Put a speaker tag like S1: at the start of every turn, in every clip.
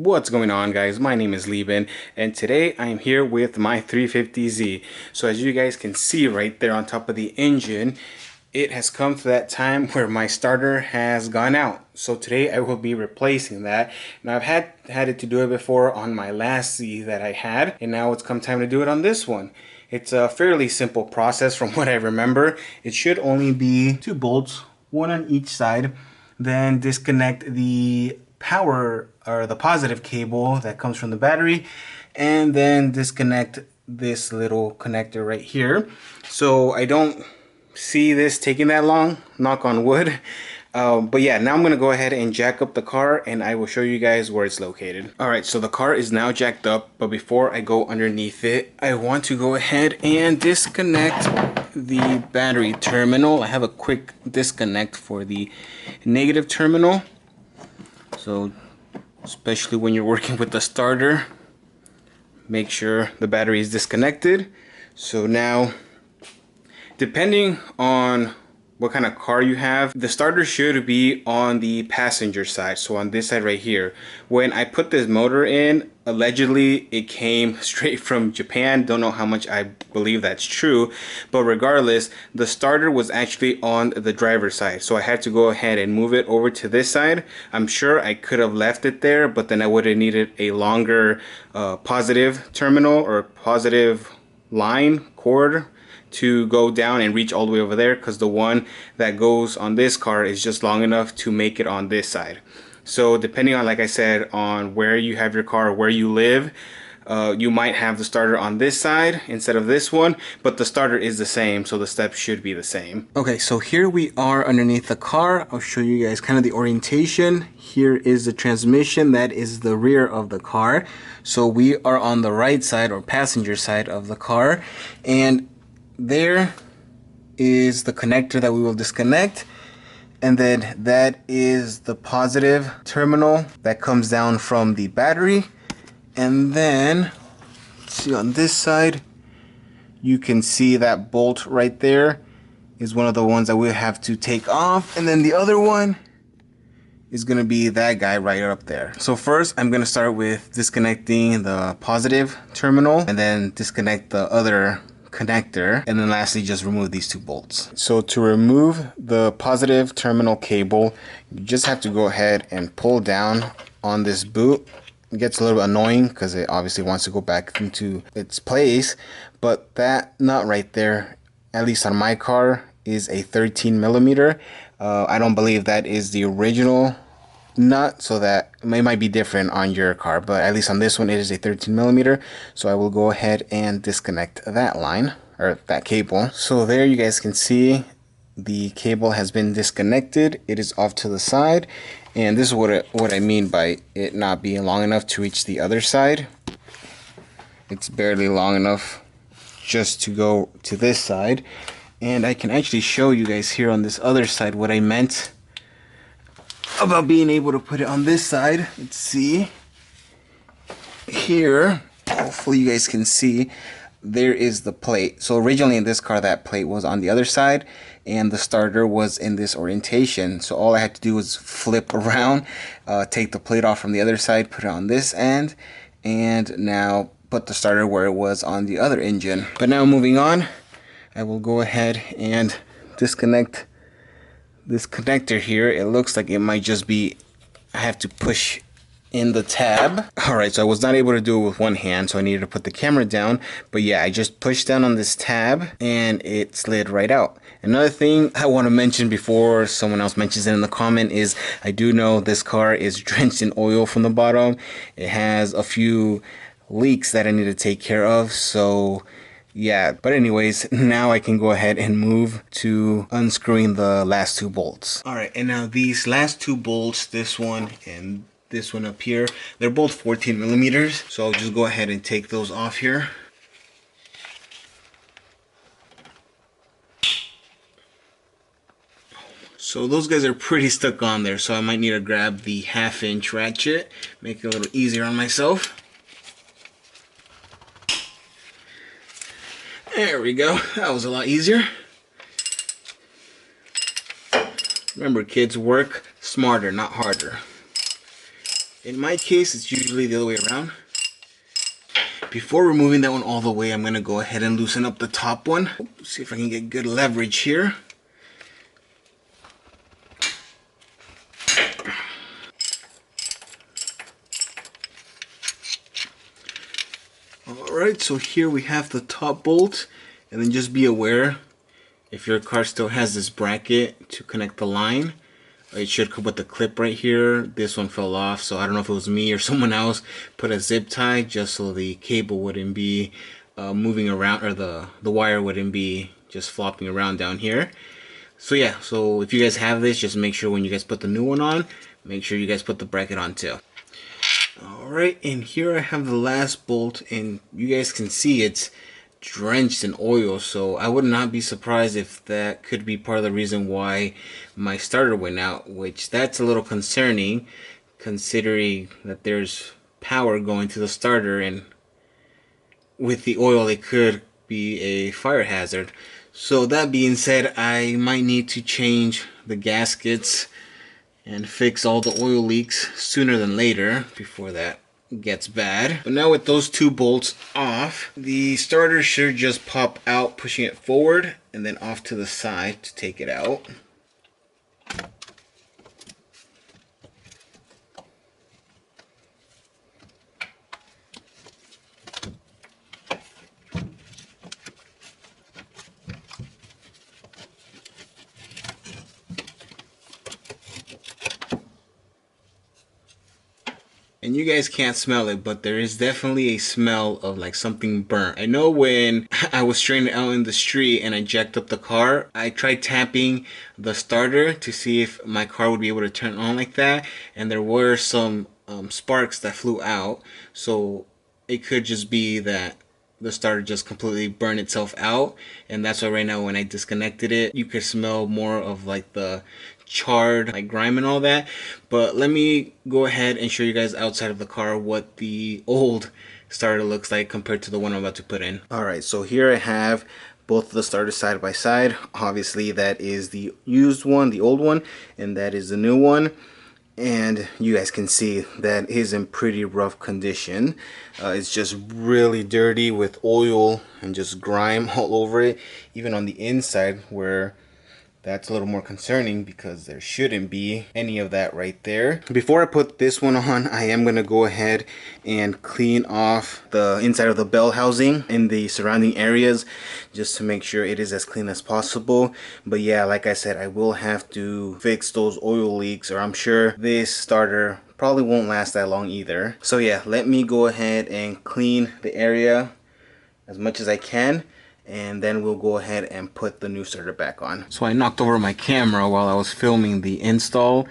S1: What's going on, guys? My name is Lieben and today I'm here with my 350Z. So as you guys can see right there on top of the engine, it has come to that time where my starter has gone out. So today I will be replacing that. Now I've had it to do it before on my last Z that I had, and now it's come time to do it on this one. It's a fairly simple process from what I remember. It should only be 2 bolts, one on each side. Then disconnect the power or the positive cable that comes from the battery, and then disconnect this little connector right here. So I don't see this taking that long, knock on wood. But yeah, now I'm gonna go ahead and jack up the car and I will show you guys where it's located. Alright, so the car is now jacked up, but before I go underneath it, I want to go ahead and disconnect the battery terminal. I have a quick disconnect for the negative terminal. So especially when you're working with the starter, make sure the battery is disconnected. So now, depending on what kind of car you have, the starter should be on the passenger side, so on this side right here. When I put this motor in, allegedly it came straight from Japan. Don't know how much I believe that's true, but regardless, the starter was actually on the driver's side, so I had to go ahead and move it over to this side. I'm sure I could have left it there, but then I would have needed a longer positive terminal or positive line cord to go down and reach all the way over there, because the one that goes on this car is just long enough to make it on this side. So depending on, like I said, on where you have your car, where you live, you might have the starter on this side instead of this one, but the starter is the same, so the steps should be the same. Okay, so here we are underneath the car. I'll show you guys kind of the orientation. Here is the transmission. That is the rear of the car. So we are on the right side or passenger side of the car, and there is the connector that we will disconnect, and then that is the positive terminal that comes down from the battery. And then see on this side, you can see that bolt right there is one of the ones that we'll have to take off, and then the other one is going to be that guy right up there. So first I'm going to start with disconnecting the positive terminal and then disconnect the other connector, and then lastly just remove these 2 bolts. So to remove the positive terminal cable, you just have to go ahead and pull down on this boot. It gets a little bit annoying because it obviously wants to go back into its place, but that nut right there, at least on my car, is a 13 millimeter. I don't believe that is the original nut, so that it might be different on your car, but at least on this one it is a 13 millimeter. So I will go ahead and disconnect that line or that cable. So there you guys can see the cable has been disconnected. It is off to the side, and this is what I mean by it not being long enough to reach the other side. It's barely long enough just to go to this side, and I can actually show you guys here on this other side what I meant about being able to put it on this side. Let's see here, hopefully you guys can see, there is the plate. So originally in this car that plate was on the other side and the starter was in this orientation, so all I had to do was flip around, take the plate off from the other side, put it on this end, and now put the starter where it was on the other engine. But now moving on, I will go ahead and disconnect this connector here. It looks like it might just be, I have to push in the tab. Alright, so I was not able to do it with one hand, so I needed to put the camera down. But yeah, I just pushed down on this tab and it slid right out. Another thing I want to mention before someone else mentions it in the comment is, I do know this car is drenched in oil from the bottom. It has a few leaks that I need to take care of, so yeah. But anyways, now I can go ahead and move to unscrewing the last 2 bolts. Alright, and now these last 2 bolts, this one and this one up here, they're both 14 millimeters. So I'll just go ahead and take those off here. So those guys are pretty stuck on there, so I might need to grab the 1/2-inch ratchet, make it a little easier on myself. There we go. That was a lot easier. Remember, kids, work smarter, not harder. In my case, it's usually the other way around. Before removing that one all the way, I'm going to go ahead and loosen up the top one. See if I can get good leverage here. Alright, so here we have the top bolt, and then just be aware if your car still has this bracket to connect the line. It should come with the clip right here. This one fell off, so I don't know if it was me or someone else put a zip tie just so the cable wouldn't be moving around, or the wire wouldn't be just flopping around down here. So yeah, so if you guys have this, just make sure when you guys put the new one on, make sure you guys put the bracket on too. Alright, and here I have the last bolt, and you guys can see it's drenched in oil, so I would not be surprised if that could be part of the reason why my starter went out, which that's a little concerning considering that there's power going to the starter, and with the oil it could be a fire hazard. So that being said, I might need to change the gaskets and fix all the oil leaks sooner than later before that gets bad. But now with those two bolts off, the starter should just pop out, pushing it forward and then off to the side to take it out. And you guys can't smell it, but there is definitely a smell of like something burnt. I know when I was straining out in the street and I jacked up the car, I tried tapping the starter to see if my car would be able to turn on like that, and there were some sparks that flew out. So it could just be that the starter just completely burned itself out, and that's why right now when I disconnected it, you could smell more of like the charred like grime and all that. But let me go ahead and show you guys outside of the car what the old starter looks like compared to the one I'm about to put in. Alright, so here I have both of the starters side by side. Obviously that is the used one, the old one, and that is the new one. And you guys can see that is in pretty rough condition. It's just really dirty with oil and just grime all over it, even on the inside, where that's a little more concerning because there shouldn't be any of that right there. Before I put this one on, I am going to go ahead and clean off the inside of the bell housing in the surrounding areas just to make sure it is as clean as possible. But yeah, like I said, I will have to fix those oil leaks, or I'm sure this starter probably won't last that long either. So yeah, let me go ahead and clean the area as much as I can, and then we'll go ahead and put the new starter back on. So I knocked over my camera while I was filming the install,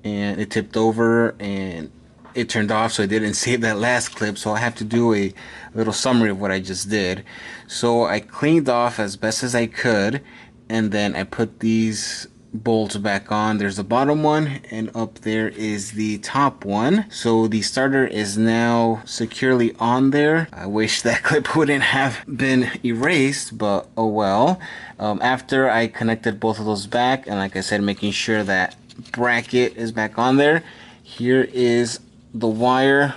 S1: and it tipped over and it turned off, so I didn't save that last clip, so I have to do a little summary of what I just did. So I cleaned off as best as I could, and then I put these bolts back on. There's the bottom one, and up there is the top one. So the starter is now securely on there. I wish that clip wouldn't have been erased, but oh well. After I connected both of those back, and like I said, making sure that bracket is back on there, here is the wire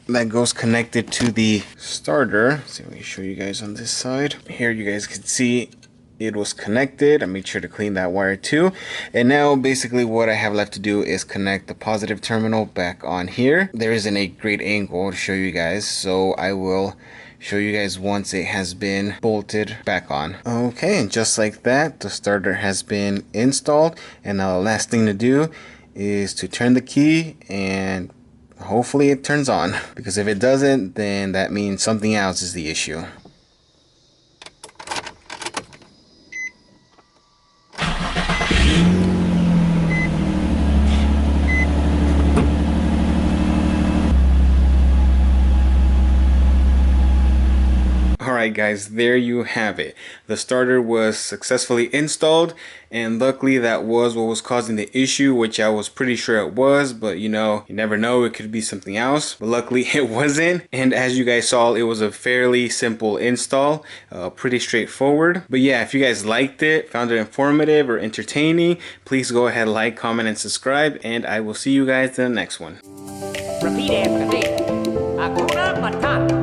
S1: that goes connected to the starter. So let me show you guys on this side. Here you guys can see it was connected. I made sure to clean that wire too. And now basically what I have left to do is connect the positive terminal back on here. There isn't a great angle to show you guys, so I will show you guys once it has been bolted back on. Okay, and just like that, the starter has been installed. And now the last thing to do is to turn the key, and hopefully it turns on, because if it doesn't, then that means something else is the issue. Alright guys, there you have it. The starter was successfully installed, and luckily that was what was causing the issue, which I was pretty sure it was, but you know, you never know, it could be something else. But luckily it wasn't, and as you guys saw, it was a fairly simple install, pretty straightforward. But yeah, if you guys liked it, found it informative or entertaining, please go ahead, like, comment, and subscribe, and I will see you guys in the next one.
S2: Repeat after me. Hakuna Matata.